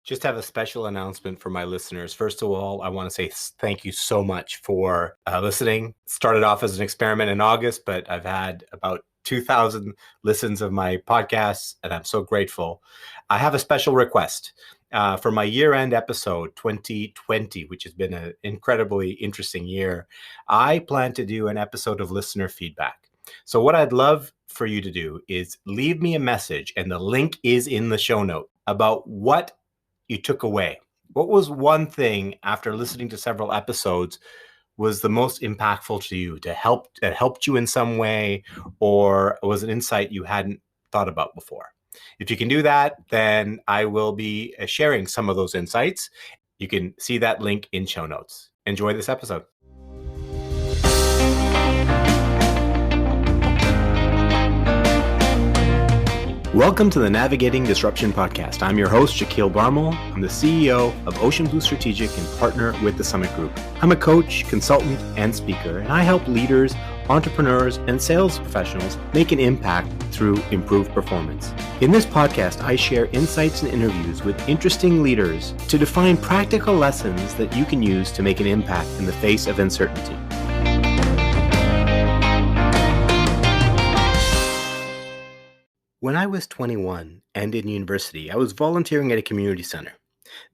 Just have a special announcement for my listeners. First of all, I want to say thank you so much for listening. Started off as an experiment in August, but I've had about 2,000 listens of my podcasts, and I'm so grateful. I have a special request for my year-end episode 2020, which has been an incredibly interesting year. I plan to do an episode of listener feedback. So what I'd love for you to do is leave me a message, and the link is in the show note, about what you took away. What was one thing after listening to several episodes was the most impactful to you, that helped you in some way, or was an insight you hadn't thought about before? If you can do that, then I will be sharing some of those insights. You can see that link in show notes. Enjoy this episode. Welcome to the Navigating Disruption podcast. I'm your host, Shaquille Barmel. I'm the CEO of Ocean Blue Strategic and partner with the Summit Group. I'm a coach, consultant, and speaker, and I help leaders, entrepreneurs, and sales professionals make an impact through improved performance. In this podcast, I share insights and interviews with interesting leaders to define practical lessons that you can use to make an impact in the face of uncertainty. When I was 21 and in university, I was volunteering at a community center.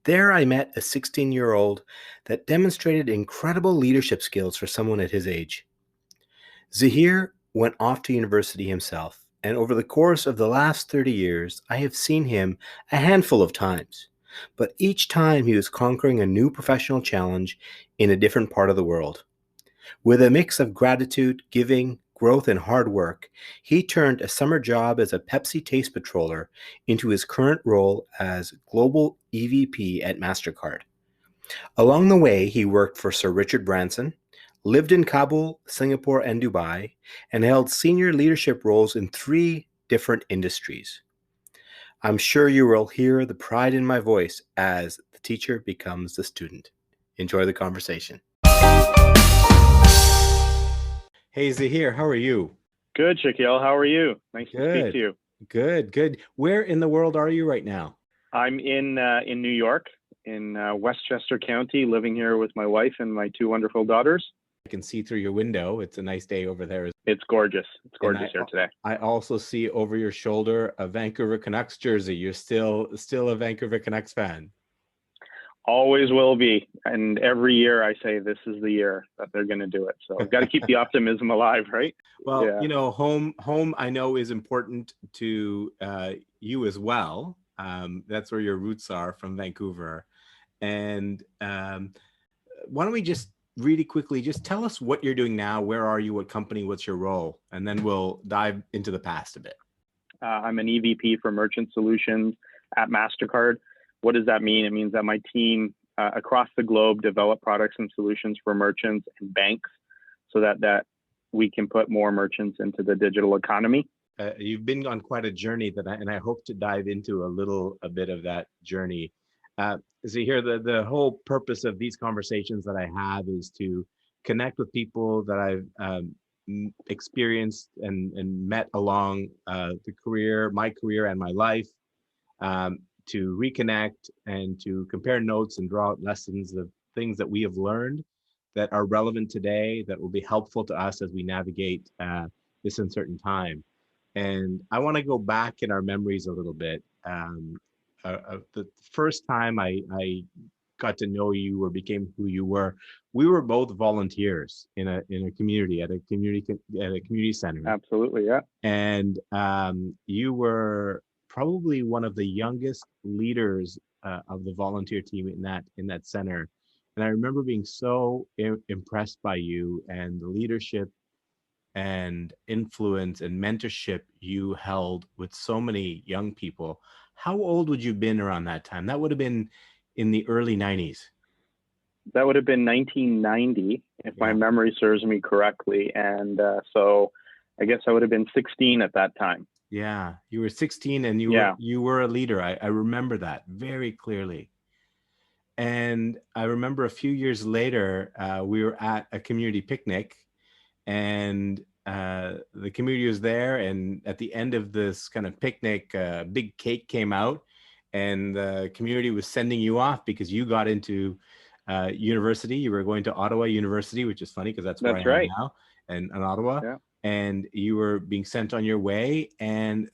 There I met a 16-year-old that demonstrated incredible leadership skills for someone at his age. Zahir went off to university himself, and over the course of the last 30 years, I have seen him a handful of times. But each time he was conquering a new professional challenge in a different part of the world. With a mix of gratitude, giving, growth, and hard work, he turned a summer job as a Pepsi taste patroller into his current role as global EVP at Mastercard. Along the way, he worked for Sir Richard Branson, lived in Kabul, Singapore, and Dubai, and held senior leadership roles in 3 different industries. I'm sure you will hear the pride in my voice as the teacher becomes the student. Enjoy the conversation. Hey, Zahir, how are you? Good, Shaquille. How are you? Nice to speak to you. Good. Where in the world are you right now? I'm in New York, in Westchester County, living here with my wife and my 2 wonderful daughters. I can see through your window. It's a nice day over there. It's gorgeous. It's gorgeous here today. I also see over your shoulder a Vancouver Canucks jersey. You're still a Vancouver Canucks fan. Always will be. And every year I say this is the year that they're going to do it. So I've got to keep the optimism alive, right? Well, yeah. Home I know is important to you as well. That's where your roots are, from Vancouver. And why don't we just really quickly just tell us what you're doing now? Where are you? What company? What's your role? And then we'll dive into the past a bit. I'm an EVP for Merchant Solutions at Mastercard. What does that mean? It means that my team across the globe develop products and solutions for merchants and banks so that we can put more merchants into the digital economy. You've been on quite a journey and I hope to dive into a bit of that journey. Zahir, the whole purpose of these conversations that I have is to connect with people that I've experienced and met along my career and my life. To reconnect and to compare notes and draw out lessons of things that we have learned that are relevant today, that will be helpful to us as we navigate this uncertain time. And I want to go back in our memories a little bit. The first time I got to know you or became who you were, we were both volunteers in a community at a community center. Absolutely, yeah. And you were probably one of the youngest leaders of the volunteer team in that center. And I remember being so impressed by you and the leadership and influence and mentorship you held with so many young people. How old would you have been around that time? That would have been in the early 90s. That would have been 1990, if my memory serves me correctly. And so I guess I would have been 16 at that time. Yeah, you were 16 and you were a leader. I remember that very clearly. And I remember a few years later, we were at a community picnic and the community was there. And at the end of this kind of picnic, a big cake came out and the community was sending you off because you got into university. You were going to Ottawa University, which is funny because that's where I That's am right. now, and in Ottawa. Yeah. And you were being sent on your way, and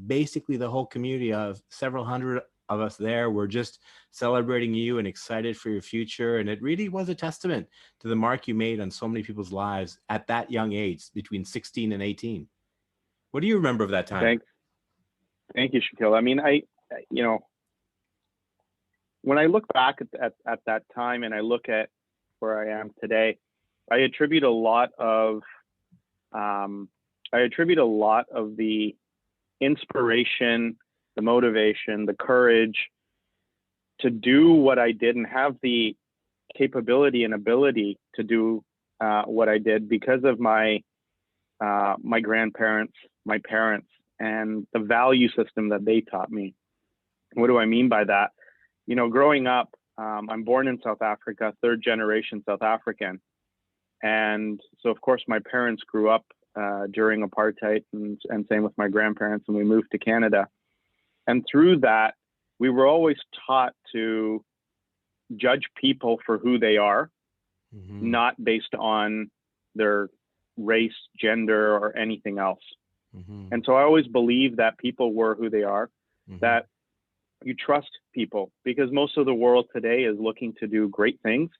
basically the whole community of several hundred of us there were just celebrating you and excited for your future. And it really was a testament to the mark you made on so many people's lives at that young age, between 16 and 18. What do you remember of that time? Thanks. Thank you, Shaquille. I mean, you know, when I look back at that time and I look at where I am today, I attribute a lot of the inspiration, the motivation, the courage to do what I did and have the capability and ability to do what I did because of my grandparents, my parents, and the value system that they taught me. What do I mean by that? You know, growing up, I'm born in South Africa, third generation South African. And so, of course, my parents grew up during apartheid, and same with my grandparents, and we moved to Canada. And through that, we were always taught to judge people for who they are, not based on their race, gender, or anything else. And so I always believed that people were who they are, that you trust people, because most of the world today is looking to do great things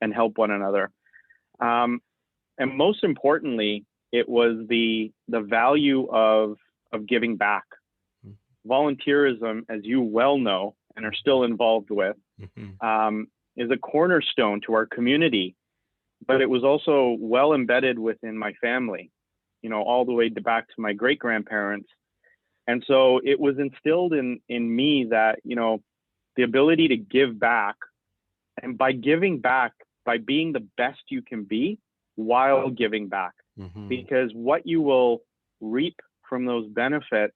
and help one another. And most importantly, it was the value of giving back. Volunteerism, as you well know and are still involved with, is a cornerstone to our community, but it was also well embedded within my family, you know, all the way back to my great grandparents. And so it was instilled in me that, you know, the ability to give back, and by giving back, by being the best you can be while giving back, because what you will reap from those benefits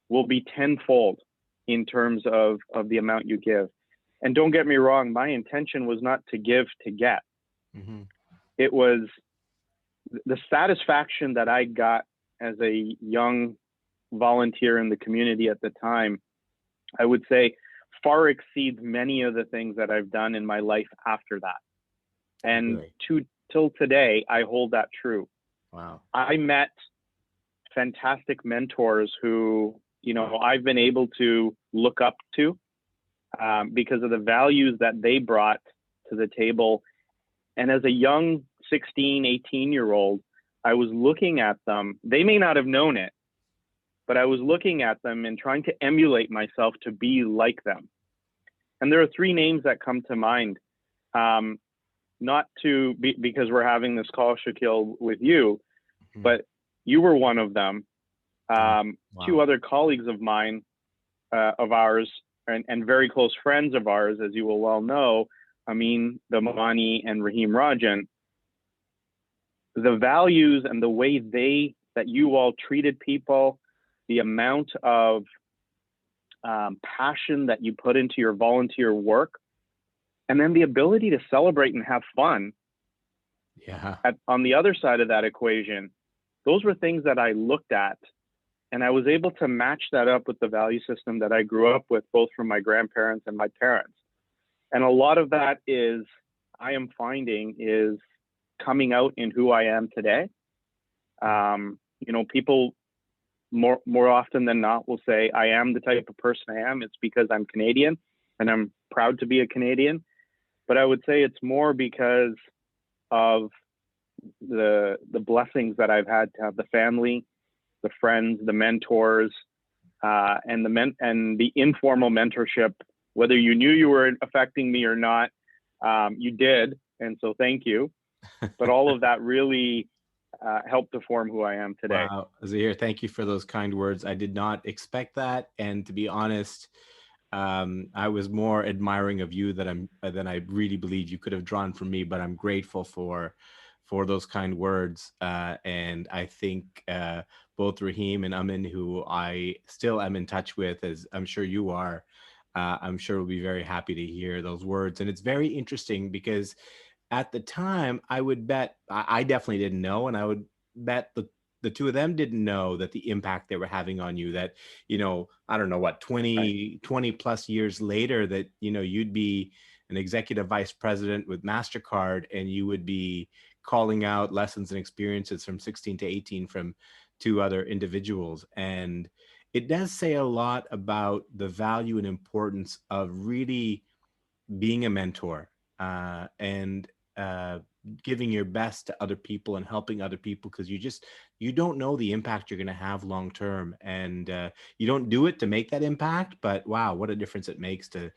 will be tenfold in terms of the amount you give. And don't get me wrong, my intention was not to give to get. It was the satisfaction that I got as a young volunteer in the community at the time, I would say far exceeds many of the things that I've done in my life after that. And till today, I hold that true. Wow. I met fantastic mentors who, you know, I've been able to look up to because of the values that they brought to the table. And as a young 16, 18-year-old, I was looking at them. They may not have known it, but I was looking at them and trying to emulate myself to be like them. And there are three names that come to mind. Not to be, because we're having this call, Shaquille, with you, but you were one of them. Wow. Two other colleagues of mine, of ours, and very close friends of ours, as you will well know, Amin Damani and Rahim Rajan. The values and the way that you all treated people, the amount of passion that you put into your volunteer work, and then the ability to celebrate and have fun. On the other side of that equation, those were things that I looked at, and I was able to match that up with the value system that I grew up with, both from my grandparents and my parents. And a lot of that is, I am finding, is coming out in who I am today. You know, people more often than not will say, I am the type of person I am. It's because I'm Canadian and I'm proud to be a Canadian. But I would say it's more because of the blessings that I've had to have, the family, the friends, the mentors, and the informal mentorship. Whether you knew you were affecting me or not, you did, and so thank you. But all of that really helped to form who I am today. Wow, Zahir, thank you for those kind words. I did not expect that, and to be honest, I was more admiring of you than I really believe you could have drawn from me. But I'm grateful for those kind words, and I think both Rahim and Amin, who I still am in touch with, as I'm sure you are, I'm sure will be very happy to hear those words. And it's very interesting because at the time, I would bet, I definitely didn't know, and I would bet the two of them didn't know that the impact they were having on you, that, I don't know what, Right. 20 plus years later, that, you'd be an executive vice president with Mastercard, and you would be calling out lessons and experiences from 16 to 18 from two other individuals. And it does say a lot about the value and importance of really being a mentor, and uh, giving your best to other people and helping other people, because you don't know the impact you're going to have long term. And you don't do it to make that impact, but wow, what a difference it makes to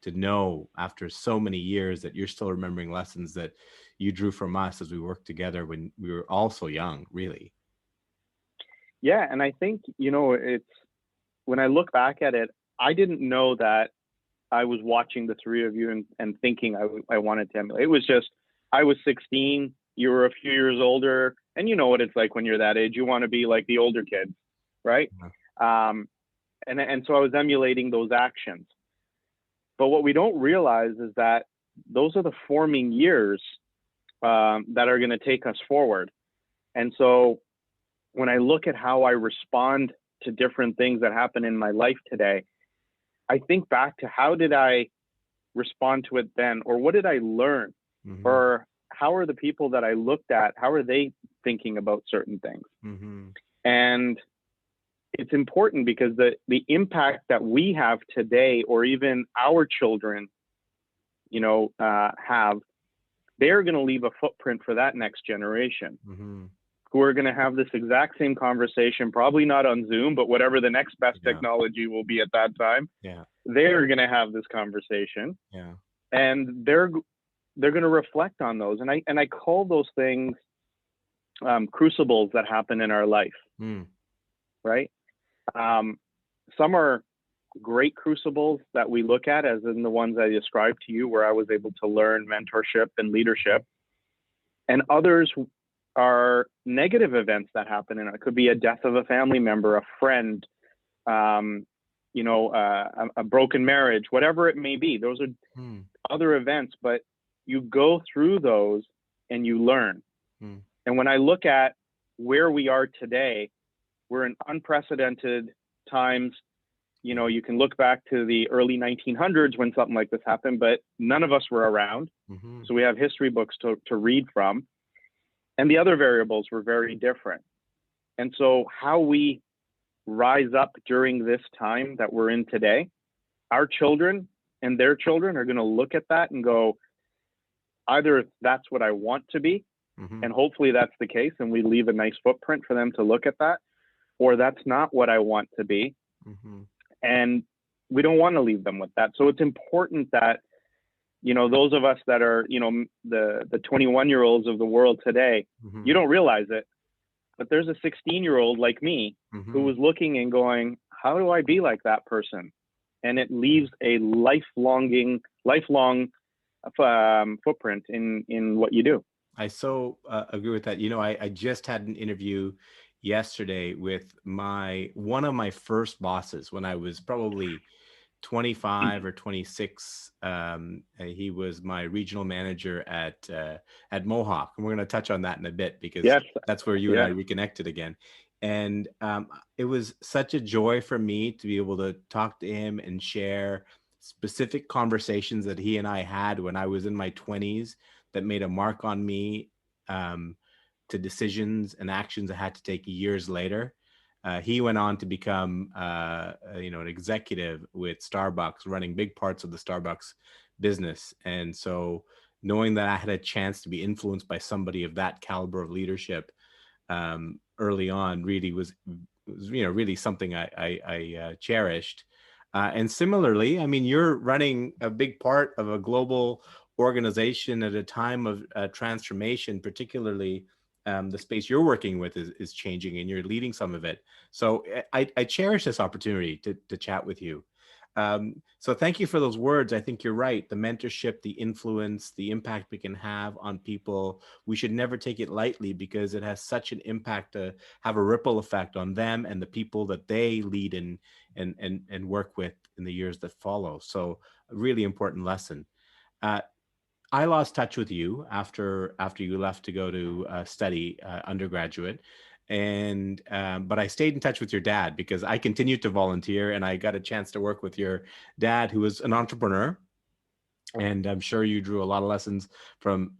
know after so many years that you're still remembering lessons that you drew from us as we worked together when we were all so young, really. Yeah, and I think, it's when I look back at it, I didn't know that I was watching the three of you and thinking I wanted to emulate. It was just, I was 16, you were a few years older, and you know what it's like when you're that age. You want to be like the older kids, right? Um, and so I was emulating those actions. But what we don't realize is that those are the forming years that are going to take us forward. And so when I look at how I respond to different things that happen in my life today, I think back to how did I respond to it then, or what did I learn, Mm-hmm. or how are the people that I looked at, how are they thinking about certain things? Mm-hmm. And it's important because the impact that we have today, or even our children, have, they're going to leave a footprint for that next generation, Mm-hmm. who are going to have this exact same conversation, probably not on Zoom, but whatever the next best Yeah. technology will be at that time. Yeah. They're going to have this conversation, Yeah. and they're going to reflect on those. And I call those things crucibles that happen in our life, Mm. right? Some are great crucibles that we look at, as in the ones I described to you, where I was able to learn mentorship and leadership. And others are negative events that happen, and it could be a death of a family member, a friend, a broken marriage, whatever it may be. Those are Mm. other events, but you go through those and you learn. Mm. And when I look at where we are today, we're in unprecedented times. You can look back to the early 1900s when something like this happened, but none of us were around. Mm-hmm. So we have history books to read from. And the other variables were very different. And so how we rise up during this time that we're in today, our children and their children are going to look at that and go, either that's what I want to be, Mm-hmm. and hopefully that's the case, and we leave a nice footprint for them to look at that, or that's not what I want to be, Mm-hmm. and we don't want to leave them with that. So it's important that, those of us that are, the 21-year-olds of the world today, Mm-hmm. you don't realize it, but there's a 16-year-old like me who Mm-hmm. was looking and going, how do I be like that person? And it leaves a lifelong footprint in what you do. I so agree with that. I just had an interview yesterday with one of my first bosses when I was probably 25 or 26. He was my regional manager at Mohawk, and we're going to touch on that in a bit, because Yes. that's where you and I Yeah. reconnected again. And it was such a joy for me to be able to talk to him and share specific conversations that he and I had when I was in my 20s that made a mark on me, um, to decisions and actions I had to take years later. He went on to become, an executive with Starbucks, running big parts of the Starbucks business. And so, knowing that I had a chance to be influenced by somebody of that caliber of leadership, early on, really was really something I cherished. And similarly, I mean, you're running a big part of a global organization at a time of transformation, particularly the space you're working with is changing, and you're leading some of it. So I cherish this opportunity to chat with you. So thank you for those words. I think you're right. The mentorship, the influence, the impact we can have on people, we should never take it lightly, because it has such an impact to have a ripple effect on them and the people that they lead and work with in the years that follow. So a really important lesson. Uh, I lost touch with you after you left to go to study undergraduate, And but I stayed in touch with your dad because I continued to volunteer, and I got a chance to work with your dad, who was an entrepreneur. And I'm sure you drew a lot of lessons from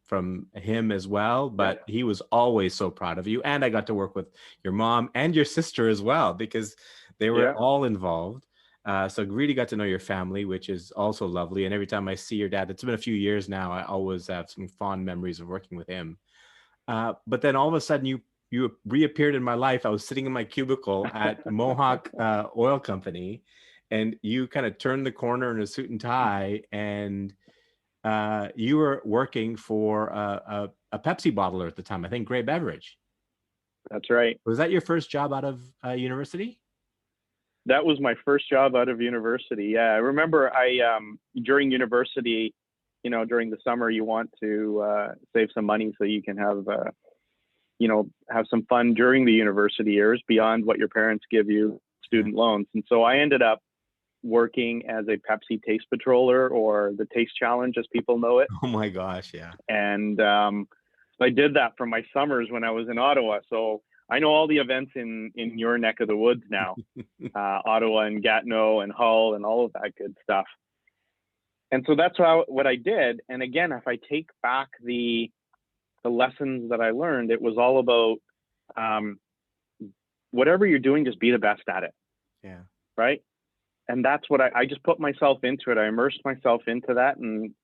him as well. But he was always so proud of you. And I got to work with your mom and your sister as well, because they were all involved. So really got to know your family, which is also lovely. And every time I see your dad, it's been a few years now, I always have some fond memories of working with him. But then all of a sudden you reappeared in my life. I was sitting in my cubicle at Mohawk Oil Company, and you kind of turned the corner in a suit and tie, and you were working for a Pepsi bottler at the time, I think Gray Beverage. That's right. Was that your first job out of university? That was my first job out of university. Yeah, I remember during university, during the summer, you want to save some money so you can have, have some fun during the university years beyond what your parents give you, student loans. And so I ended up working as a Pepsi taste patroller, or the taste challenge as people know it. Oh my gosh, yeah. And I did that for my summers when I was in Ottawa. So I know all the events in your neck of the woods now, Ottawa and Gatineau and Hull and all of that good stuff. And so that's what I did. And again, if I take back the lessons that I learned, it was all about whatever you're doing, just be the best at it. Yeah. Right. And that's what I just put myself into it. I immersed myself into that and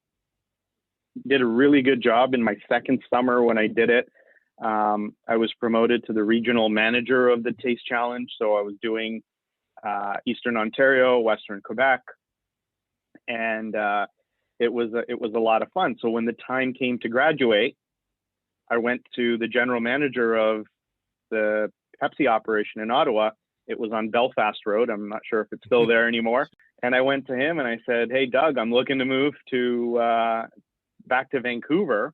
did a really good job in my second summer when I did it. I was promoted to the regional manager of the Taste Challenge. So I was doing Eastern Ontario, Western Quebec, and it was a lot of fun. So when the time came to graduate, I went to the general manager of the Pepsi operation in Ottawa. It was on Belfast Road. I'm not sure if it's still there anymore. And I went to him and I said, "Hey, Doug, I'm looking to move back to Vancouver.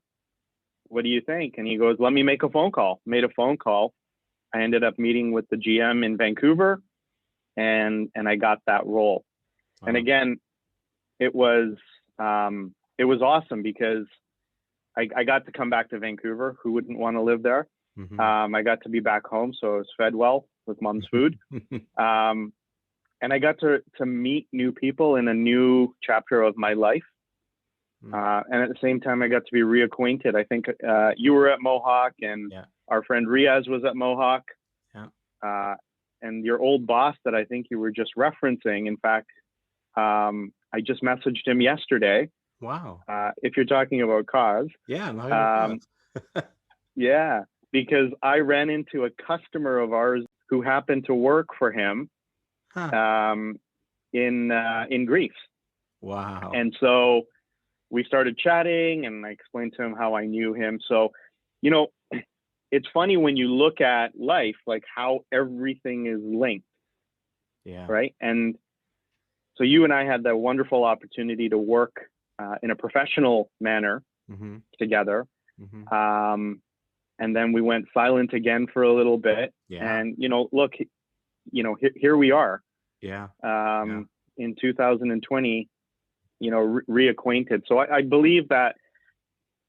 What do you think?" And he goes, "Let me make a phone call." Made a phone call. I ended up meeting with the GM in Vancouver, and I got that role. Wow. And again, it was awesome because I got to come back to Vancouver. Who wouldn't want to live there? Mm-hmm. I got to be back home, so I was fed well with mom's food. And I got to meet new people in a new chapter of my life. And at the same time, I got to be reacquainted. I think you were at Mohawk, and our friend Riaz was at Mohawk. Yeah. And your old boss that I think you were just referencing, in fact, I just messaged him yesterday. Wow. If you're talking about cause. Yeah. Yeah, because I ran into a customer of ours who happened to work for him in Greece. Wow. And so we started chatting, and I explained to him how I knew him. So, it's funny when you look at life, like how everything is linked. Yeah. Right. And so you and I had the wonderful opportunity to work in a professional manner together. Mm-hmm. And then we went silent again for a little bit. Yeah. And, look, here we are. Yeah. In 2020, reacquainted. So I believe that,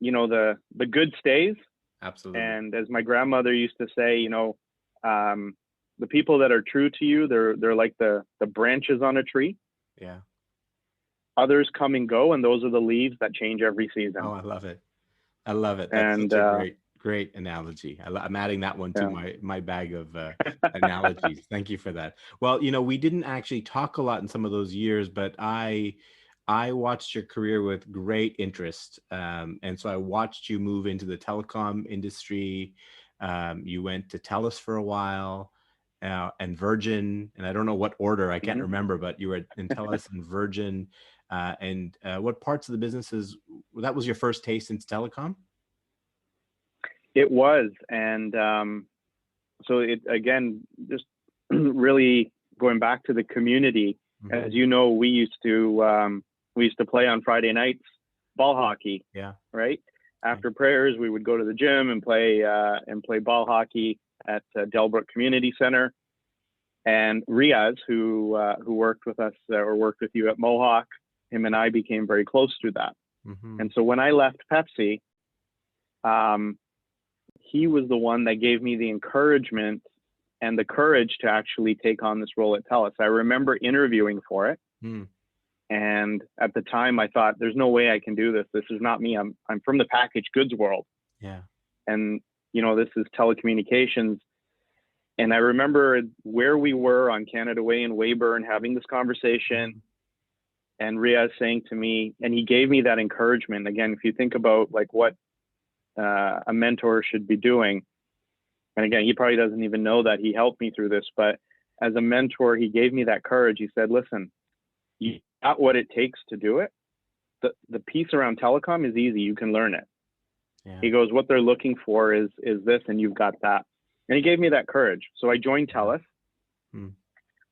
the good stays. Absolutely. And as my grandmother used to say, the people that are true to you, they're like the branches on a tree. Yeah. Others come and go, and those are the leaves that change every season. Oh, I love it. I love it. That's such a great analogy. I'm adding that one to my bag of analogies. Thank you for that. Well, we didn't actually talk a lot in some of those years, but I watched your career with great interest. And so I watched you move into the telecom industry. You went to TELUS for a while, and Virgin, and I don't know what order, I can't remember, but you were in TELUS and Virgin. And what parts of the businesses, that was your first taste into telecom? It was. And so it, again, just really going back to the community, as you know, we used to play on Friday nights, ball hockey. Yeah. Right. After prayers, we would go to the gym and play ball hockey at Delbrook Community Center. And Riaz, who worked with us or worked with you at Mohawk, him and I became very close through that. And so when I left Pepsi, he was the one that gave me the encouragement and the courage to actually take on this role at TELUS. I remember interviewing for it. And at the time I thought, there's no way I can do this. This is not me. I'm from the packaged goods world. Yeah. And, you know, this is telecommunications. And I remember where we were on Canada Way in Weyburn having this conversation, and Riaz saying to me, and he gave me that encouragement. Again, if you think about like what a mentor should be doing, and again, he probably doesn't even know that he helped me through this, but as a mentor, he gave me that courage. He said, listen, you got what it takes to do it. The piece around telecom is easy. You can learn it. Yeah. He goes, what they're looking for is this, and you've got that. And he gave me that courage. So I joined TELUS.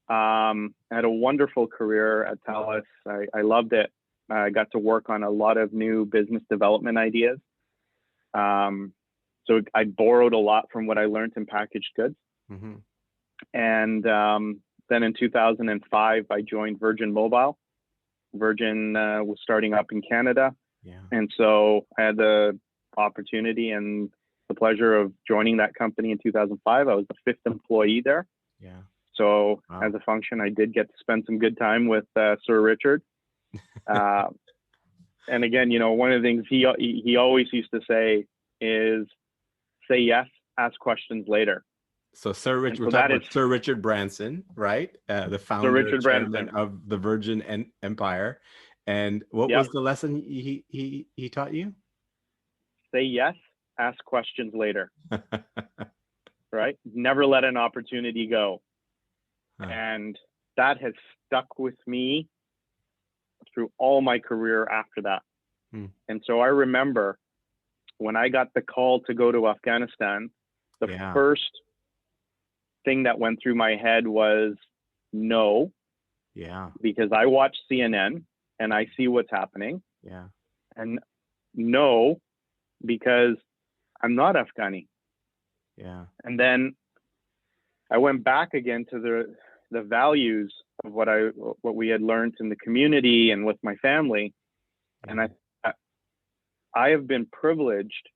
I had a wonderful career at TELUS. I loved it. I got to work on a lot of new business development ideas. So I borrowed a lot from what I learned in packaged goods. And then in 2005, I joined Virgin Mobile. Virgin was starting up in Canada. Yeah. And so I had the opportunity and the pleasure of joining that company in 2005. I was the 5th employee there. Yeah. So as a function, I did get to spend some good time with Sir Richard. And again, you know, one of the things he always used to say is, say yes, ask questions later. So Sir Richard, we're talking about Sir Richard Branson, right? The founder, chairman of the Virgin Empire. And what was the lesson he taught you? Say yes, ask questions later. Right? Never let an opportunity go. And that has stuck with me through all my career after that. And so I remember when I got the call to go to Afghanistan, the first thing that went through my head was no. Yeah. Because I watch CNN and I see what's happening. Yeah. And no, because I'm not Afghani. Yeah. And then I went back again to the values of what we had learned in the community and with my family. And I have been privileged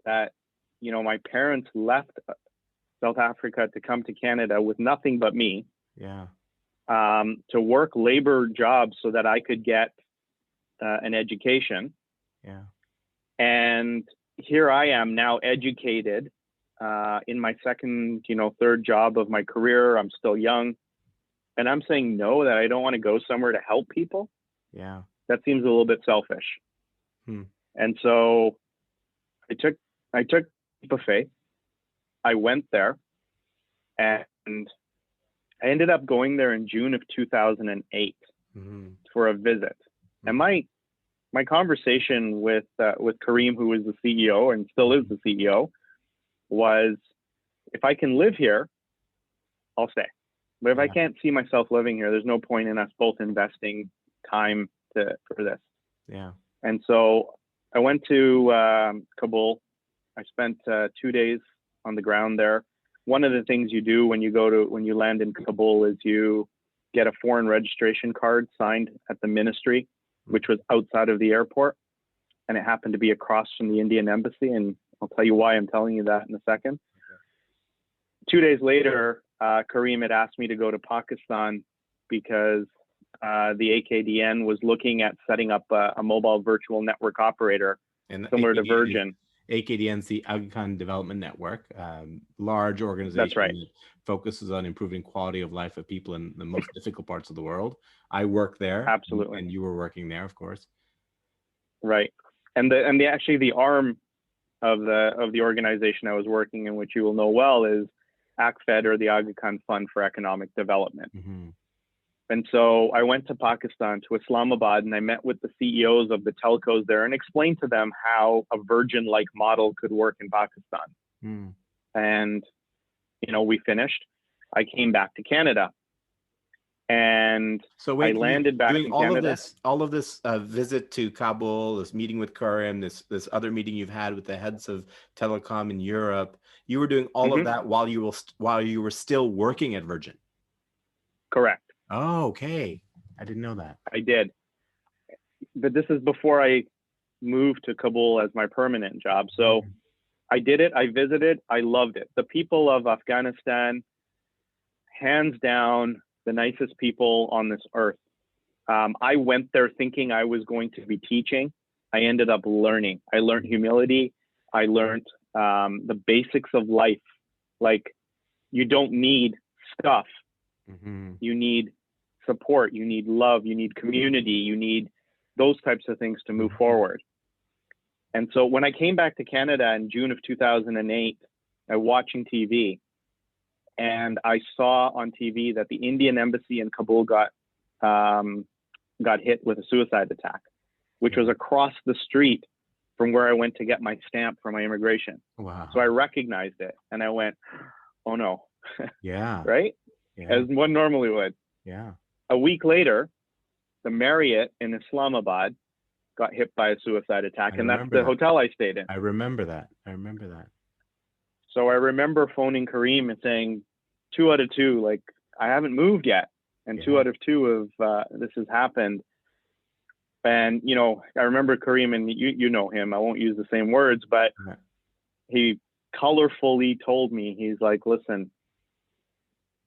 that, you know, my parents left South Africa to come to Canada with nothing but me. Yeah. To work labor jobs so that I could get an education. Yeah. And here I am now educated in my second, third job of my career. I'm still young. And I'm saying no, that I don't want to go somewhere to help people. Yeah. That seems a little bit selfish. And so I took a leap of faith. I went there and I ended up going there in June of 2008 for a visit. And my conversation with Kareem, who was the CEO and still is the CEO, was, if I can live here, I'll stay. But if I can't see myself living here, there's no point in us both investing time for this. Yeah. And so I went to Kabul. I spent 2 days on the ground there. One of the things you do when you land in Kabul is you get a foreign registration card signed at the ministry, which was outside of the airport. And it happened to be across from the Indian embassy. And I'll tell you why I'm telling you that in a second. Okay. 2 days later, Kareem had asked me to go to Pakistan because the AKDN was looking at setting up a mobile virtual network operator, and similar to Virgin. AKDN's the Aga Khan Development Network, large organization. That's right. That focuses on improving quality of life of people in the most difficult parts of the world. I work there. Absolutely. And you were working there, of course. Right. And the arm of the organization I was working in, which you will know well, is ACFED, or the Aga Khan Fund for Economic Development. And so I went to Pakistan, to Islamabad, and I met with the CEOs of the telcos there and explained to them how a Virgin-like model could work in Pakistan. And, we finished. I came back to Canada. And so wait, I landed back in Canada. All of this visit to Kabul, this meeting with Karim, this other meeting you've had with the heads of telecom in Europe, you were doing all of that while you were still working at Virgin. Correct. Oh, okay. I didn't know that. I did. But this is before I moved to Kabul as my permanent job. So I did it. I visited. I loved it. The people of Afghanistan, hands down, the nicest people on this earth. I went there thinking I was going to be teaching. I ended up learning. I learned humility. I learned the basics of life. Like, you don't need stuff. Mm-hmm. You need support. You need love. You need community. You need those types of things to move forward. And so when I came back to Canada in June of 2008, I was watching TV, and I saw on TV that the Indian embassy in Kabul got hit with a suicide attack, which was across the street from where I went to get my stamp for my immigration. Wow. So I recognized it, and I went, "Oh no!" Yeah. Right? Yeah. As one normally would. Yeah. A week later, the Marriott in Islamabad got hit by a suicide attack, and that's the hotel I stayed in. I remember that. I remember that. So I remember phoning Kareem and saying, 2 out of 2, like, I haven't moved yet, and Yeah. 2 out of 2 of this has happened. And you know, I remember Kareem, and you know him. I won't use the same words, but Right. he colorfully told me, he's like, "Listen,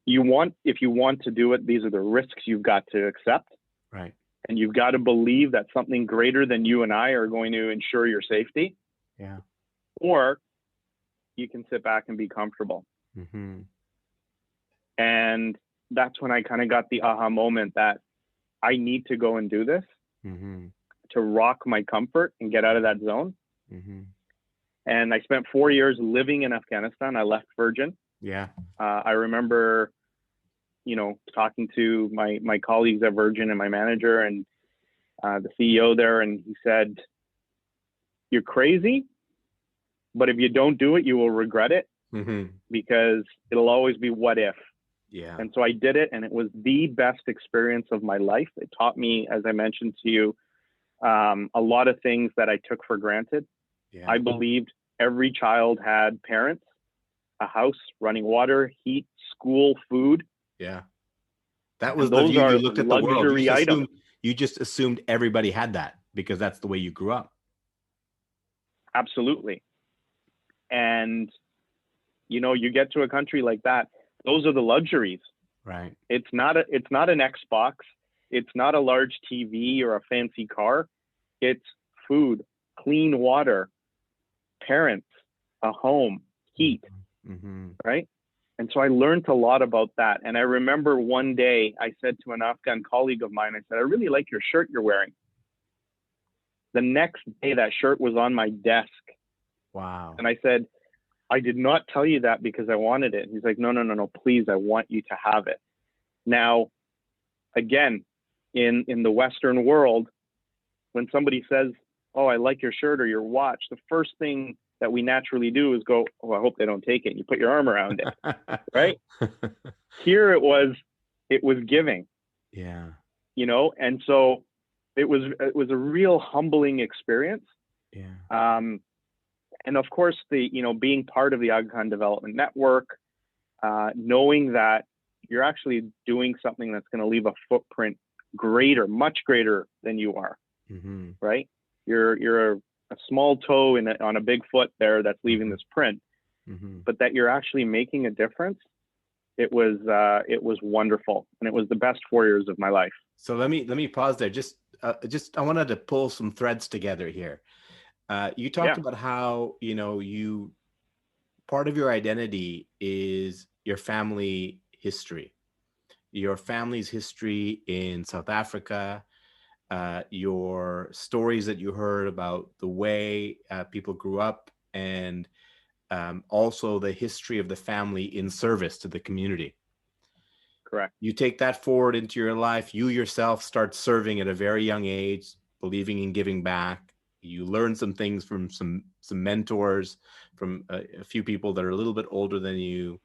if you want to do it, these are the risks you've got to accept. Right. And you've got to believe that something greater than you and I are going to ensure your safety. Yeah. Or you can sit back and be comfortable." Mm-hmm. And that's when I kind of got the aha moment that I need to go and do this Mm-hmm. to rock my comfort and get out of that zone. Mm-hmm. And I spent 4 years living in Afghanistan. I left Virgin. Yeah. I remember, you know, talking to my colleagues at Virgin and my manager and the CEO there, and he said, "You're crazy, but if you don't do it, you will regret it, Mm-hmm. because it'll always be what if." Yeah. And so I did it, and it was the best experience of my life. It taught me, as I mentioned to you, a lot of things that I took for granted. Yeah. I believed every child had parents, a house, running water, heat, school, food. Yeah. That was And the those view you are looked at the world. luxury items. You just assumed everybody had that because that's the way you grew up. Absolutely. And, you know, you get to a country like that, those are the luxuries. Right. It's not an Xbox. It's not a large TV or a fancy car. It's food, clean water, parents, a home, heat, Mm-hmm. right? And so I learned a lot about that. And I remember one day I said to an Afghan colleague of mine, I said, "I really like your shirt you're wearing." The next day, that shirt was on my desk. Wow. And I said, "I did not tell you that because I wanted it." He's like, No, please, I want you to have it. Now, again, in the Western world, when somebody says, "Oh, I like your shirt or your watch," the first thing that we naturally do is go, "Oh, I hope they don't take it." And you put your arm around it, right? Here it was giving, Yeah. you know, and so it was a real humbling experience. Yeah. And of course, being part of the Aga Khan Development Network, knowing that you're actually doing something that's going to leave a footprint much greater than you are, Mm-hmm. right? You're a small toe on a big foot there that's leaving this print, Mm-hmm. but that you're actually making a difference. It was wonderful, and it was the best 4 years of my life. So let me pause there. Just I wanted to pull some threads together here. You talked about how, part of your identity is your family history, your family's history in South Africa, your stories that you heard about the way people grew up, and also the history of the family in service to the community. Correct. You take that forward into your life. You yourself start serving at a very young age, believing in giving back. You learn some things from some mentors, from a few people that are a little bit older than you.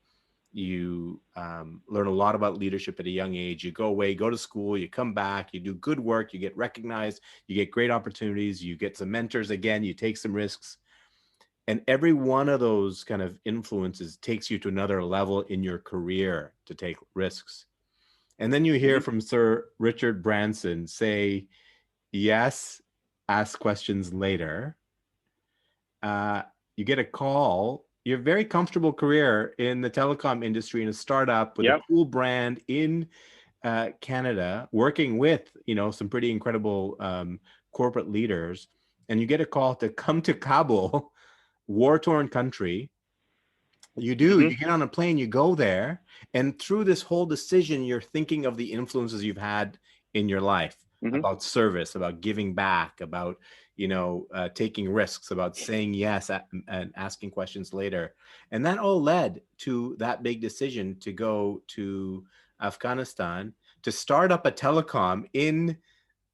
You learn a lot about leadership at a young age. You go away, go to school, you come back, you do good work, you get recognized, you get great opportunities, you get some mentors again, you take some risks. And every one of those kind of influences takes you to another level in your career to take risks. And then you hear from Sir Richard Branson say, yes, ask questions later. you get a call, your very comfortable career in the telecom industry in a startup with a Yep. cool brand in Canada, working with, some pretty incredible corporate leaders, and you get a call to come to Kabul, war-torn country. You do, Hmm. you get on a plane, you go there, and through this whole decision, you're thinking of the influences you've had in your life Hmm. about service, about giving back, about, taking risks, about saying yes and asking questions later. And that all led to that big decision to go to Afghanistan, to start up a telecom in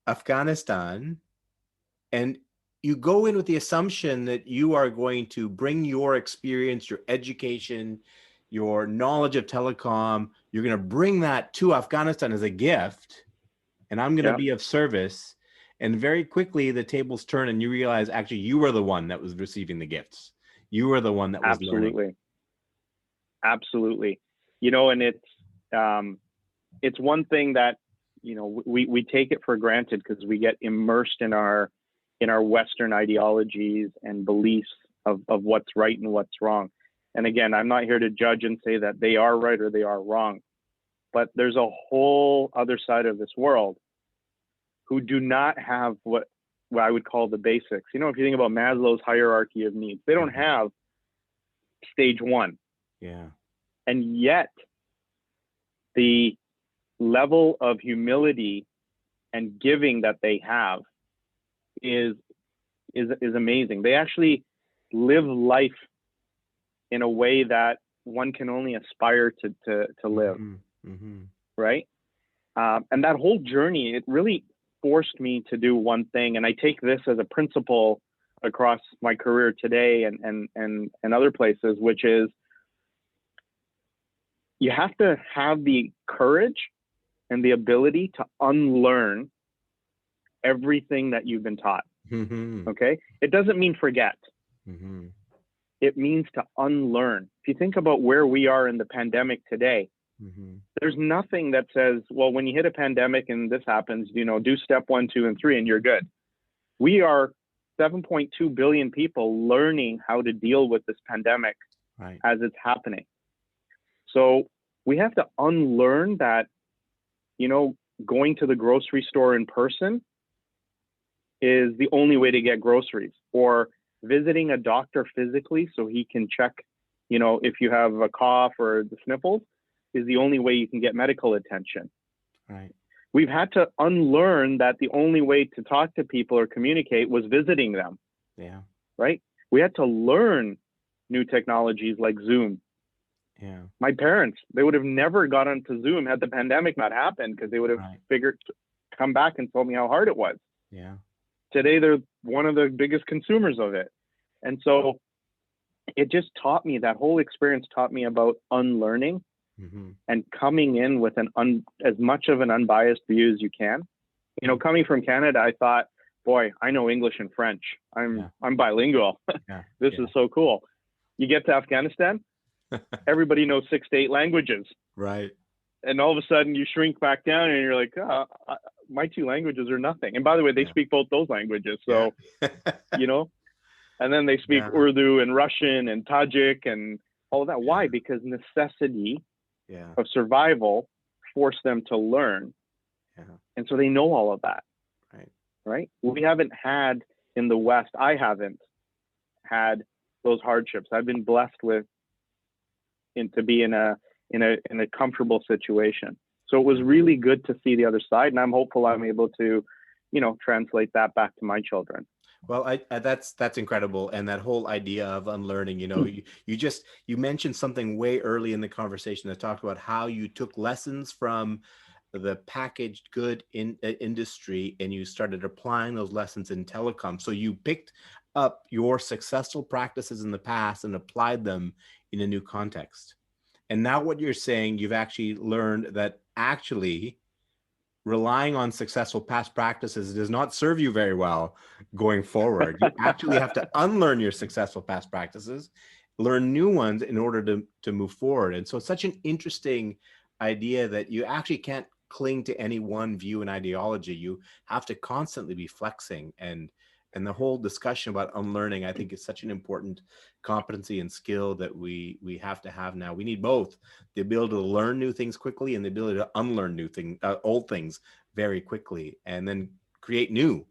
Afghanistan. And you go in with the assumption that you are going to bring your experience, your education, your knowledge of telecom, you're going to bring that to Afghanistan as a gift, and I'm going to Yeah, be of service. And very quickly, the tables turn, and you realize actually you were the one that was receiving the gifts. You were the one that was learning. absolutely. Absolutely. And it's one thing that, we take it for granted because we get immersed in our Western ideologies and beliefs of what's right and what's wrong. And again, I'm not here to judge and say that they are right or they are wrong, but there's a whole other side of this world who do not have what I would call the basics. If you think about Maslow's hierarchy of needs, they don't have stage one. Yeah. And yet the level of humility and giving that they have is amazing. They actually live life in a way that one can only aspire to live. Mm-hmm. Mm-hmm. Right. And that whole journey, it really forced me to do one thing. And I take this as a principle across my career today and other places, which is you have to have the courage and the ability to unlearn everything that you've been taught. Mm-hmm. Okay. It doesn't mean forget. Mm-hmm. It means to unlearn. If you think about where we are in the pandemic today, Mm-hmm. there's nothing that says, well, when you hit a pandemic and this happens, do step 1, 2, and 3, and you're good. We are 7.2 billion people learning how to deal with this pandemic Right. as it's happening. So we have to unlearn that, going to the grocery store in person is the only way to get groceries, or visiting a doctor physically so he can check, if you have a cough or the sniffles, is the only way you can get medical attention. Right. We've had to unlearn that the only way to talk to people or communicate was visiting them. Yeah. Right? We had to learn new technologies like Zoom. Yeah. My parents, they would have never got onto Zoom had the pandemic not happened, because they would have come back and told me how hard it was. Yeah. Today, they're one of the biggest consumers of it. And so it just taught me, that whole experience taught me about unlearning. Mm-hmm. And coming in with as much of an unbiased view as you can. Coming from Canada, I thought, boy, I know English and French. I'm bilingual. Yeah. This is so cool. You get to Afghanistan, everybody knows 6 to 8 languages. Right. And all of a sudden you shrink back down and you're like, my 2 languages are nothing. And by the way, they speak both those languages. So, and then they speak Urdu and Russian and Tajik and all of that. Yeah. Why? Because necessity of survival forced them to learn. Yeah. And so they know all of that. Right. We haven't had in the West, I haven't had those hardships. I've been blessed to be in a comfortable situation. So it was really good to see the other side, and I'm hopeful I'm able to, translate that back to my children. Well, that's incredible. And that whole idea of unlearning, you mentioned something way early in the conversation that talked about how you took lessons from the packaged good industry and you started applying those lessons in telecom. So you picked up your successful practices in the past and applied them in a new context. And now what you're saying, you've actually learned that actually relying on successful past practices does not serve you very well going forward. You actually have to unlearn your successful past practices, learn new ones in order to move forward. And so it's such an interesting idea that you actually can't cling to any one view and ideology. You have to constantly be flexing and And the whole discussion about unlearning, I think, is such an important competency and skill that we have to have now. We need both: the ability to learn new things quickly and the ability to unlearn old things very quickly, and then create new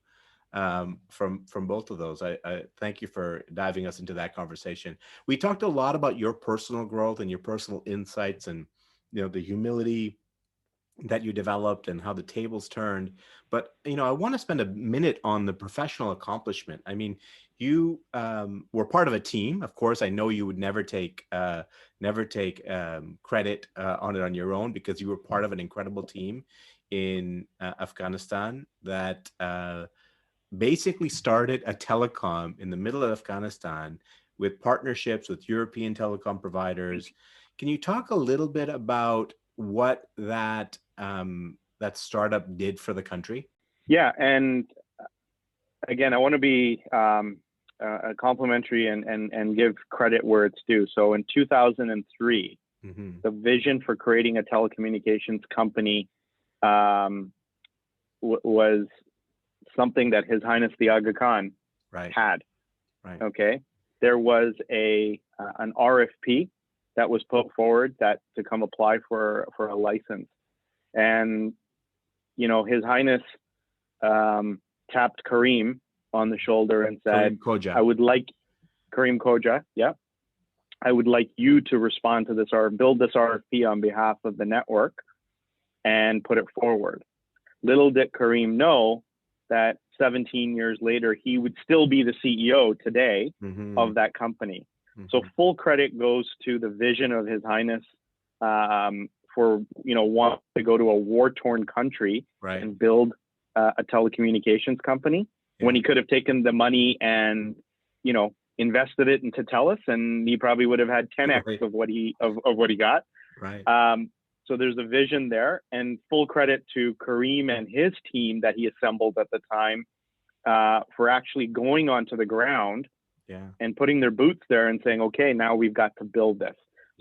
from both of those. I thank you for diving us into that conversation. We talked a lot about your personal growth and your personal insights, and the humility that you developed and how the tables turned. But I want to spend a minute on the professional accomplishment. I mean, you were part of a team. Of course, I know you would never take credit on it on your own, because you were part of an incredible team in Afghanistan that basically started a telecom in the middle of Afghanistan with partnerships with European telecom providers. Can you talk a little bit about what that startup did for the country? Yeah, and again, I want to be complimentary and give credit where it's due. So in 2003, the vision for creating a telecommunications company was something that His Highness the Aga Khan had. Right. Okay. There was an RFP that was put forward to come apply for a license, and His Highness tapped Kareem on the shoulder and said, Khoja. "I would like Kareem Khoja, yeah, I would like you to respond to this or build this RFP on behalf of the network and put it forward." Little did Kareem know that 17 years later, he would still be the CEO today of that company. So full credit goes to the vision of His Highness for wanting to go to a war-torn country and build a telecommunications company when he could have taken the money and invested it into TELUS, and he probably would have had 10x of what he got. So there's a vision there, and full credit to Kareem and his team that he assembled at the time for actually going onto the ground and putting their boots there and saying, okay, now we've got to build this.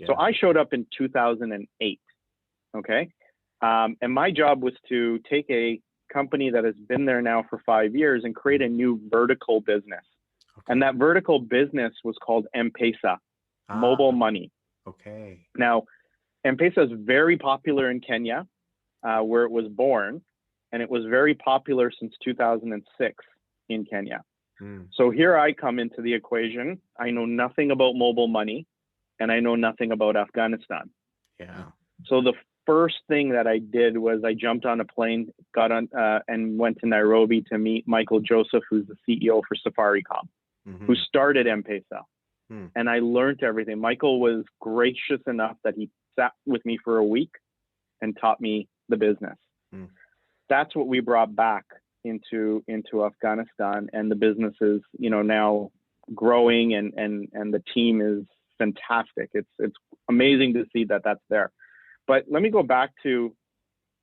So I showed up in 2008, okay? And my job was to take a company that has been there now for 5 years and create a new vertical business. And that vertical business was called M-Pesa, mobile money. Okay. Now, M-Pesa is very popular in Kenya, where it was born, and it was very popular since 2006 in Kenya. So here I come into the equation. I know nothing about mobile money, and I know nothing about Afghanistan. So the first thing that I did was I jumped on a plane, got on, and went to Nairobi to meet Michael Joseph, who's the CEO for Safaricom, who started M-Pesa. And I learned everything. Michael was gracious enough that he sat with me for a week and taught me the business. That's what we brought back into Afghanistan, and the business is now growing, and the team is fantastic. It's amazing to see that that's there. But let me go back to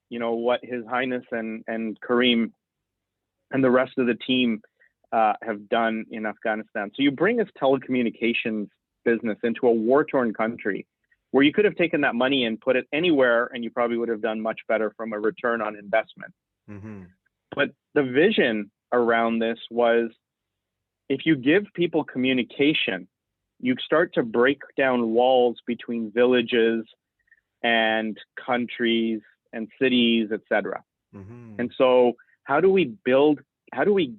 what His Highness and Kareem and the rest of the team have done in Afghanistan. So you bring this telecommunications business into a war-torn country where you could have taken that money and put it anywhere, and you probably would have done much better from a return on investment. But the vision around this was, if you give people communication, you start to break down walls between villages and countries and cities, etc. And so how do we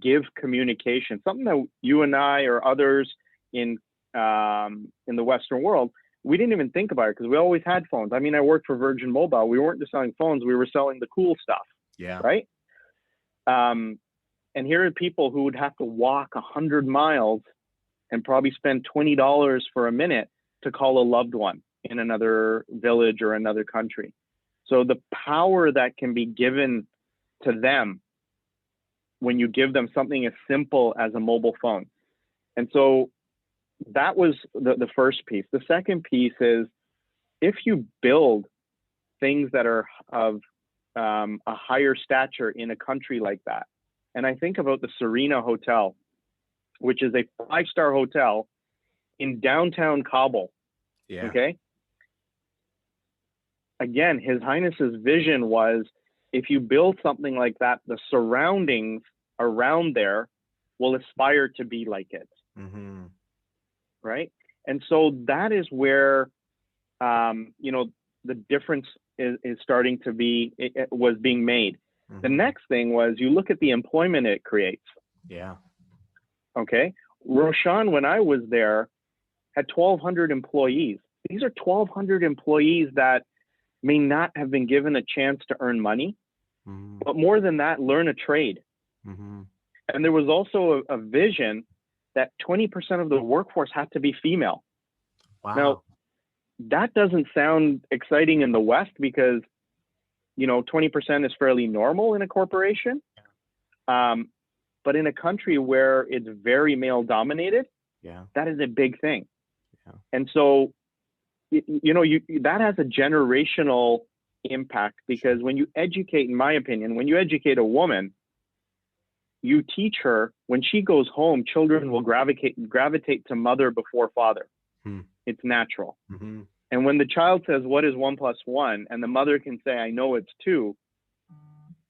give communication, something that you and I or others in the Western world, we didn't even think about it because we always had phones. I mean, I worked for Virgin Mobile. We weren't just selling phones. We were selling the cool stuff. Right? And here are people who would have to walk 100 miles and probably spend $20 for a minute to call a loved one in another village or another country. So the power that can be given to them when you give them something as simple as a mobile phone. And so that was the first piece. The second piece is, if you build things that are of a higher stature in a country like that, and I think about the Serena Hotel, which is a 5-star hotel in downtown Kabul. Okay. Again, His Highness's vision was, if you build something like that, the surroundings around there will aspire to be like it, Mm-hmm. right? And so that is where, the difference is starting to be, it was being made. The Mm-hmm. next thing was you look at the employment it creates. Yeah. Okay. Roshan, when I was there, had 1,200 employees. These are 1,200 employees that may not have been given a chance to earn money, Mm-hmm. but more than that, learn a trade. Mm-hmm. And there was also a vision that 20% of the workforce had to be female. Now, Wow. that doesn't sound exciting in the West because, 20% is fairly normal in a corporation. But in a country where it's very male dominated, Yeah. that is a big thing. Yeah. And so, that has a generational impact, because when you educate, in my opinion, when you educate a woman, you teach her when she goes home, children will gravitate to mother before father. Hmm. It's natural. Mm-hmm. And when the child says, what is 1 + 1? And the mother can say, I know it's 2,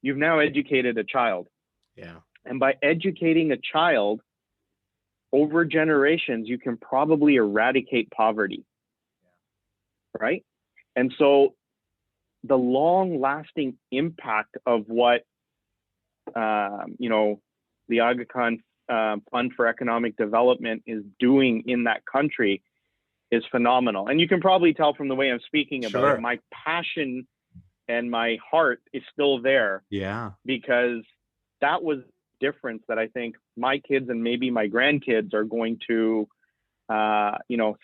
you've now educated a child. Yeah. And by educating a child over generations, you can probably eradicate poverty. Right? And so the long lasting impact of what, the Aga Khan Fund for Economic Development is doing in that country is phenomenal. And you can probably tell from the way I'm speaking about Sure. it, my passion and my heart is still there, Yeah. because that was difference that I think my kids and maybe my grandkids are going to,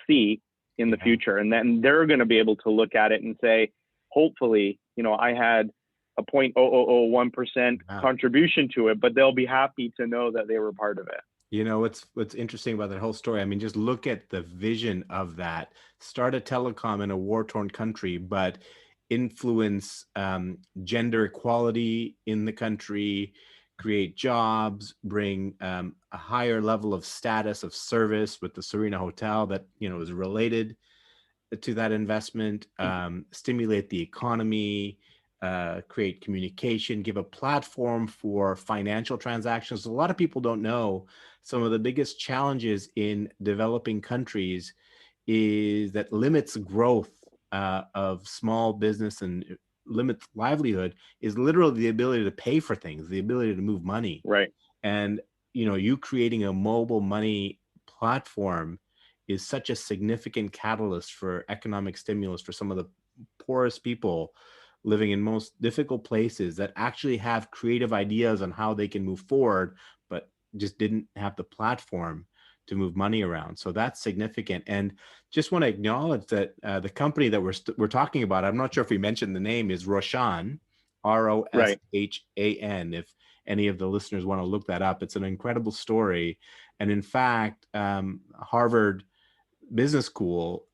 see in the Yeah. future. And then they're going to be able to look at it and say, hopefully, I had a 0.0001% Yeah. contribution to it, but they'll be happy to know that they were part of it. What's interesting about that whole story, I mean, just look at the vision of that. Start a telecom in a war-torn country, but influence gender equality in the country, create jobs, bring a higher level of status of service with the Serena Hotel that, is related to that investment, stimulate the economy, create communication, give a platform for financial transactions. A lot of people don't know some of the biggest challenges in developing countries is that limits growth of small business and limits livelihood is literally the ability to pay for things, the ability to move money. Right. And, you creating a mobile money platform is such a significant catalyst for economic stimulus for some of the poorest people living in most difficult places that actually have creative ideas on how they can move forward, but just didn't have the platform to move money around. So that's significant. And just want to acknowledge that the company that we're talking about, I'm not sure if we mentioned the name, is Roshan, Roshan. If any of the listeners want to look that up, it's an incredible story. And in fact, Harvard Business School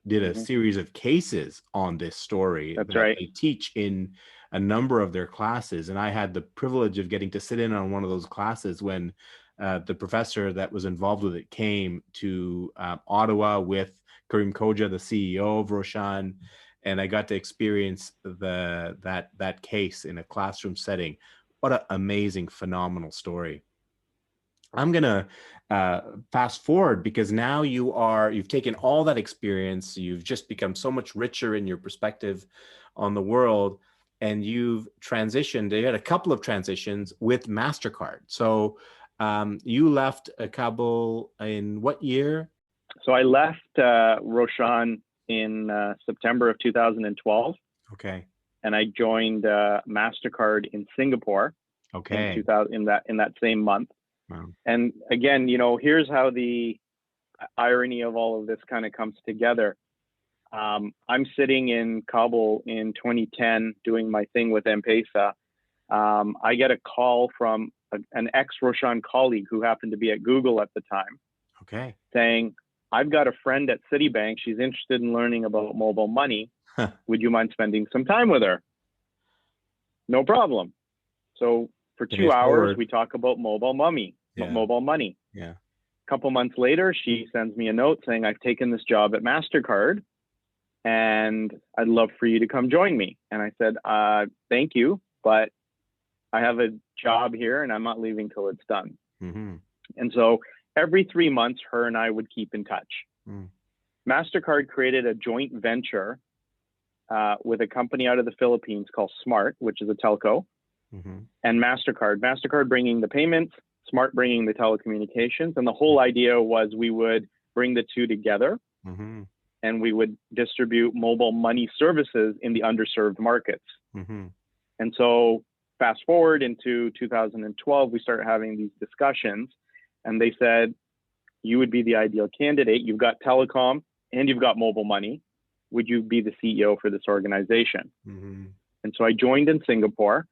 did a series of cases on this story That's that right. they teach in a number of their classes. And I had the privilege of getting to sit in on one of those classes when the professor that was involved with it came to Ottawa with Karim Khoja, the CEO of Roshan, and I got to experience that case in a classroom setting. What an amazing, phenomenal story. I'm gonna fast forward because now you've taken all that experience, you've just become so much richer in your perspective on the world, and you've transitioned. You had a couple of transitions with Mastercard. So you left Kabul in what year? So I left Roshan in September of 2012. Okay. And I joined Mastercard in Singapore Okay. in that same month. Wow. And again, here's how the irony of all of this kind of comes together. I'm sitting in Kabul in 2010 doing my thing with M-Pesa. I get a call from an ex-Roshan colleague who happened to be at Google at the time. Okay. Saying, I've got a friend at Citibank. She's interested in learning about mobile money. Would you mind spending some time with her? No problem. So for 2 hours, we talk about mobile money. Yeah. Mobile money. Yeah. A couple months later, she sends me a note saying, I've taken this job at Mastercard and I'd love for you to come join me. And I said, thank you, but I have a job here and I'm not leaving till it's done. Mm-hmm. And so every 3 months, her and I would keep in touch. Mm. Mastercard created a joint venture with a company out of the Philippines called Smart, which is a telco, Mm-hmm. and Mastercard. Mastercard bringing the payments, Smart bringing the telecommunications, and the whole idea was we would bring the two together, Mm-hmm. and we would distribute mobile money services in the underserved markets. Mm-hmm. And so fast forward into 2012, we started having these discussions, and they said, you would be the ideal candidate. You've got telecom and you've got mobile money. Would you be the CEO for this organization? Mm-hmm. And so I joined in Singapore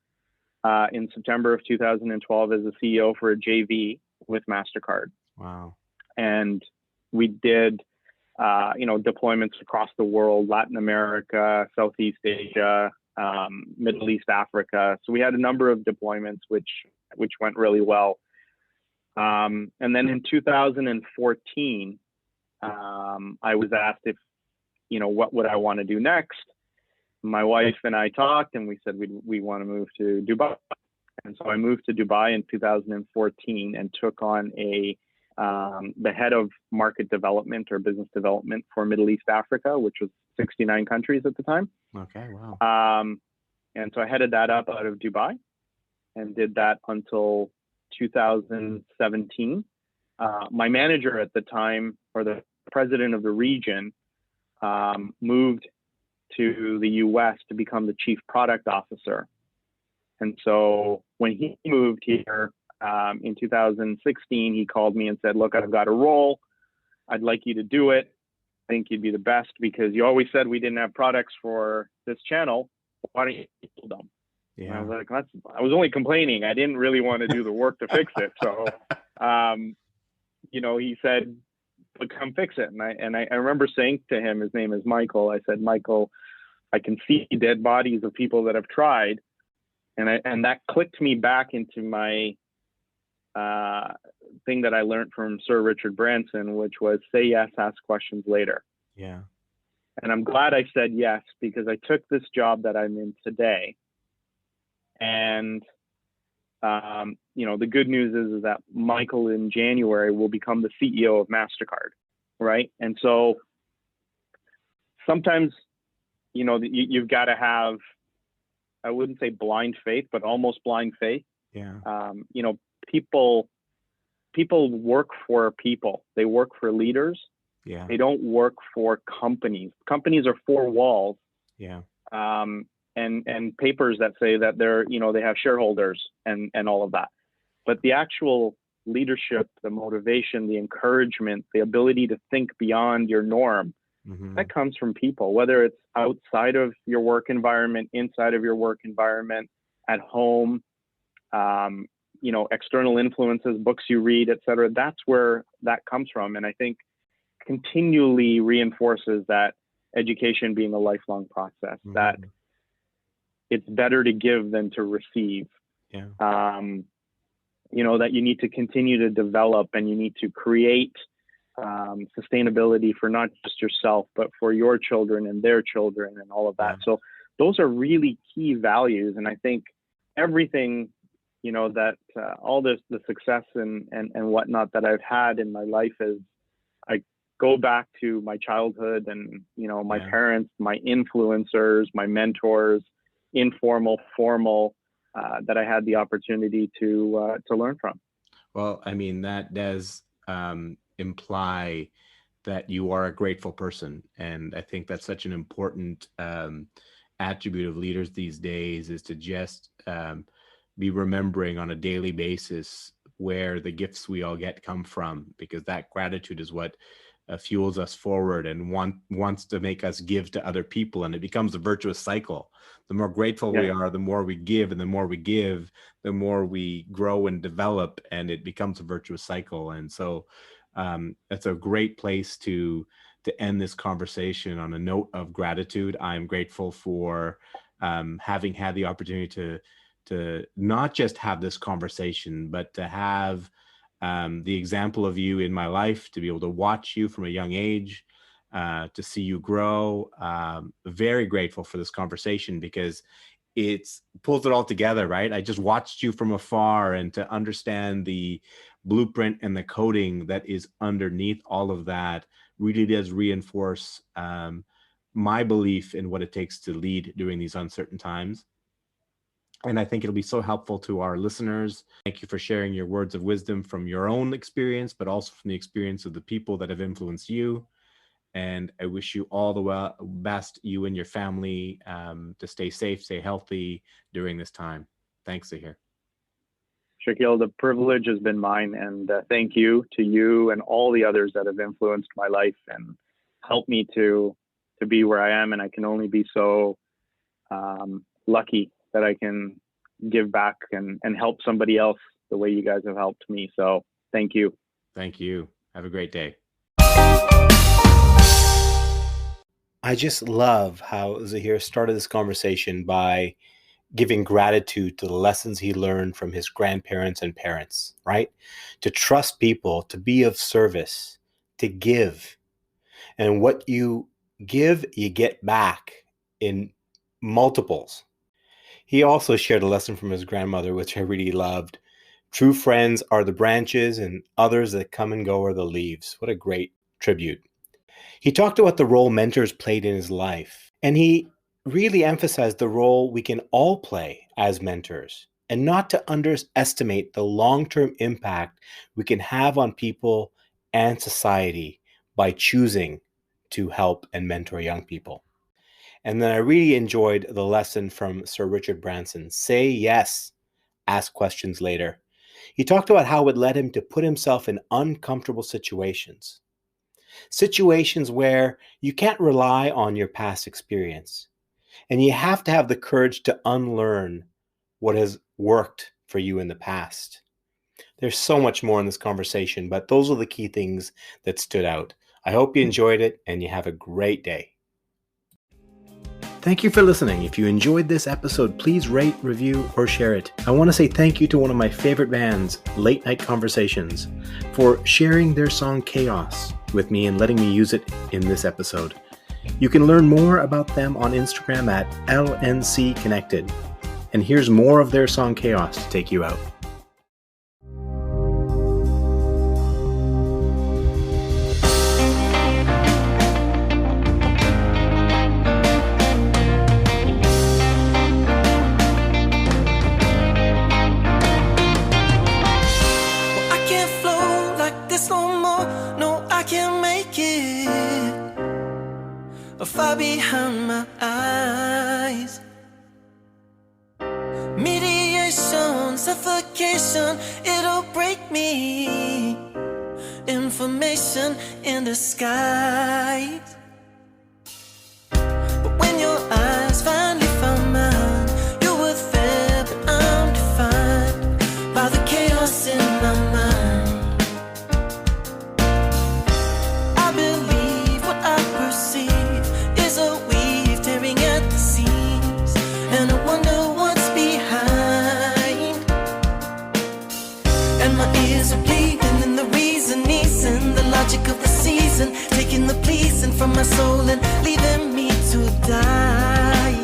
in September of 2012 as a CEO for a JV with Mastercard. Wow. And we did, deployments across the world, Latin America, Southeast Asia, Middle East, Africa. So we had a number of deployments, which went really well. And then in 2014, I was asked if, what would I want to do next? My wife and I talked, and we said we want to move to Dubai. And so I moved to Dubai in 2014 and took on the head of market development or business development for Middle East Africa, which was 69 countries at the time. Okay. Wow. And so I headed that up out of Dubai and did that until 2017. My manager at the time, or the president of the region, moved to the US to become the chief product officer. And so when he moved here in 2016, he called me and said, look, I've got a role. I'd like you to do it. I think you'd be the best because you always said we didn't have products for this channel. Why don't you build them? Yeah. And I was like, I was only complaining. I didn't really want to do the work to fix it. So, he said, but come fix it. And I remember saying to him, his name is Michael. I said, Michael, I can see dead bodies of people that have tried. And that clicked me back into my thing that I learned from Sir Richard Branson, which was say yes, ask questions later. Yeah. And I'm glad I said yes, because I took this job that I'm in today. And, the good news is that Michael in January will become the CEO of Mastercard, right? And so sometimes, you've got to have, I wouldn't say blind faith, but almost blind faith. Yeah. People work for people. They work for leaders. Yeah. They don't work for companies. Companies are four walls. Yeah. And papers that say that they're, they have shareholders and all of that. But the actual leadership, the motivation, the encouragement, the ability to think beyond your norm, Mm-hmm. that comes from people, whether it's outside of your work environment, inside of your work environment, at home, external influences, books you read, et cetera. That's where that comes from. And I think continually reinforces that education being a lifelong process, Mm-hmm. that it's better to give than to receive. Yeah. That you need to continue to develop and you need to create sustainability for not just yourself, but for your children and their children and all of that. Yeah. So those are really key values. And I think everything, that all the success and whatnot that I've had in my life is, I go back to my childhood and, my parents, my influencers, my mentors, informal, formal, that I had the opportunity to learn from. Well, I mean, that does imply that you are a grateful person. And I think that's such an important attribute of leaders these days, is to just be remembering on a daily basis where the gifts we all get come from, because that gratitude is what fuels us forward and wants to make us give to other people. And it becomes a virtuous cycle. The more grateful we are, the more we give, and the more we give, the more we grow and develop, and it becomes a virtuous cycle. And so that's a great place to end this conversation on a note of gratitude. I'm grateful for having had the opportunity to not just have this conversation, but to have the example of you in my life, to be able to watch you from a young age, to see you grow. Very grateful for this conversation, because it's pulls it all together, right? I just watched you from afar, and to understand the blueprint and the coding that is underneath all of that really does reinforce my belief in what it takes to lead during these uncertain times. And I think it'll be so helpful to our listeners. Thank you for sharing your words of wisdom from your own experience, but also from the experience of the people that have influenced you. And I wish you all the best, you and your family, to stay safe, stay healthy during this time. Thanks, Zahir. Shaquille, the privilege has been mine. And thank you to you and all the others that have influenced my life and helped me to be where I am. And I can only be so lucky that I can give back and help somebody else the way you guys have helped me. So thank you. Thank you. Have a great day. I just love how Zahir started this conversation by giving gratitude to the lessons he learned from his grandparents and parents, right? To trust people, to be of service, to give. And what you give, you get back in multiples. He also shared a lesson from his grandmother, which I really loved. True friends are the branches, and others that come and go are the leaves. What a great tribute. He talked about the role mentors played in his life, and he really emphasized the role we can all play as mentors, and not to underestimate the long-term impact we can have on people and society by choosing to help and mentor young people. And then I really enjoyed the lesson from Sir Richard Branson. Say yes, ask questions later. He talked about how it led him to put himself in uncomfortable situations. Situations where you can't rely on your past experience. And you have to have the courage to unlearn what has worked for you in the past. There's so much more in this conversation, but those are the key things that stood out. I hope you enjoyed it and you have a great day. Thank you for listening. If you enjoyed this episode, please rate, review, or share it. I want to say thank you to one of my favorite bands, Late Night Conversations, for sharing their song Chaos with me and letting me use it in this episode. You can learn more about them on Instagram at LNC Connected. And here's more of their song Chaos to take you out. Far behind my eyes, mediation, suffocation, it'll break me. Information in the skies. But when your eyes finally found mine, you were there, but I'm defined by the chaos in my mind. I believe what I perceive is a weave tearing at the seams, and I wonder what's behind. And my ears are bleeding, and the reason isn't the logic of the season, taking the pleasing from my soul and leaving me to die.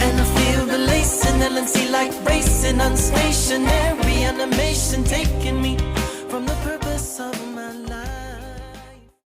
And I feel the lacing, LNC like racing, unstationary animation taking me from the